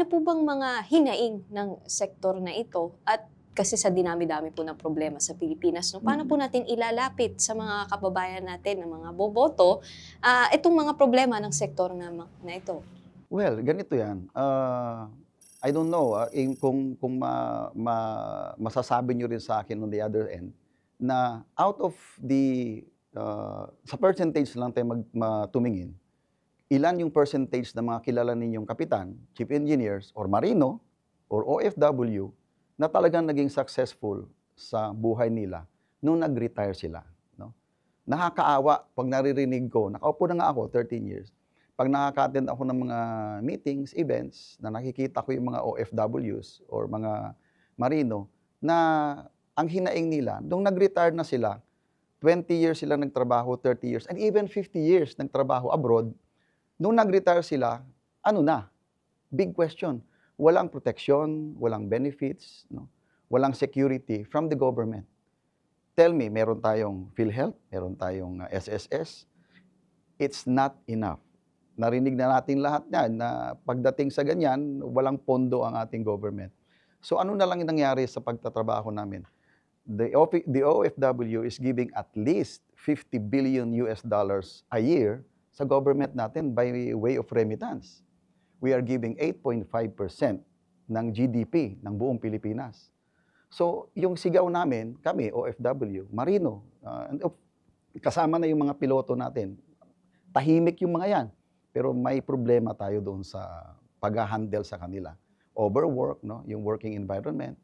Ano po bang mga hinaing ng sektor na ito at kasi sa dinami-dami po ng problema sa Pilipinas 'no, paano po Mm. natin ilalapit sa mga kababayan natin na mga boboto, itong mga problema ng sektor na ito? Well, ganito 'yan, I don't know, kung masasabi niyo rin sa akin on the other end, na out of the, sa percentage lang tayo tumingin, ilan yung percentage ng mga kilala ninyong kapitan, chief engineers, or marino, or OFW, na talagang naging successful sa buhay nila nung nag-retire sila, 'no? Nakakaawa 'pag naririnig ko, nakaupo na nga ako 13 years. 'Pag nakaka-attend ako ng mga meetings, events, na nakikita ko yung mga OFWs or mga marino na ang hinaing nila nung nag-retire na sila, 20 years sila nagtrabaho, 30 years, and even 50 years nagtrabaho abroad. Nung nag-retire sila, ano na, big question, walang proteksyon, walang benefits, 'no, walang security from the government. Tell me, meron tayong PhilHealth, meron tayong, SSS, it's not enough. Narinig na natin lahat yan na pagdating sa ganyan, walang pondo ang ating government. So ano na lang yung nangyari sa pagtatrabaho namin? The OFW is giving at least $50 billion a year sa government natin by way of remittance. We are giving 8.5% ng GDP ng buong Pilipinas. So, yung sigaw namin, kami, OFW, Marino, kasama na yung mga piloto natin, tahimik yung mga yan. Pero may problema tayo doon sa pag-handle sa kanila. Overwork, no? Yung working environment,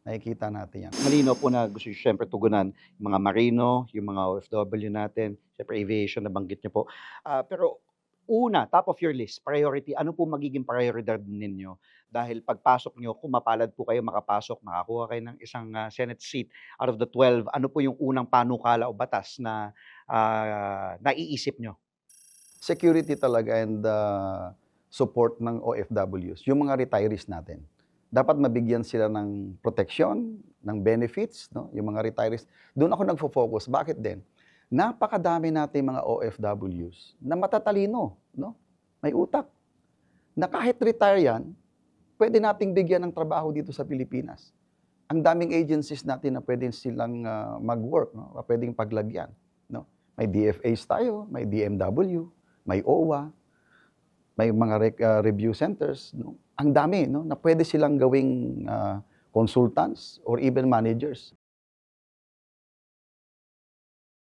nakikita natin yan. Malinaw po na gusto niyo siyempre tugunan yung mga marino, yung mga OFW natin, siyempre aviation nabanggit niyo po. Pero una, top of your list, priority, ano po magiging prioridad ninyo? Dahil pagpasok niyo, kung mapalad po kayo makapasok, makakuha kayo ng isang Senate seat out of the 12, ano po yung unang panukala o batas na naiisip niyo? Security talaga and support ng OFWs, yung mga retirees natin. Dapat mabigyan sila ng proteksyon, ng benefits, no? Yung mga retirees. Doon ako nagfo-focus. Bakit din? Napakadami nating mga OFWs na matatalino, no? May utak. Na kahit retire yan, pwede nating bigyan ng trabaho dito sa Pilipinas. Ang daming agencies natin na pwede silang mag-work, no? Pwedeng paglagyan, no? May DFAs tayo, may DMW, may OWA, may mga review centers, no? Ang dami, no, na pwede silang gawing consultants or even managers.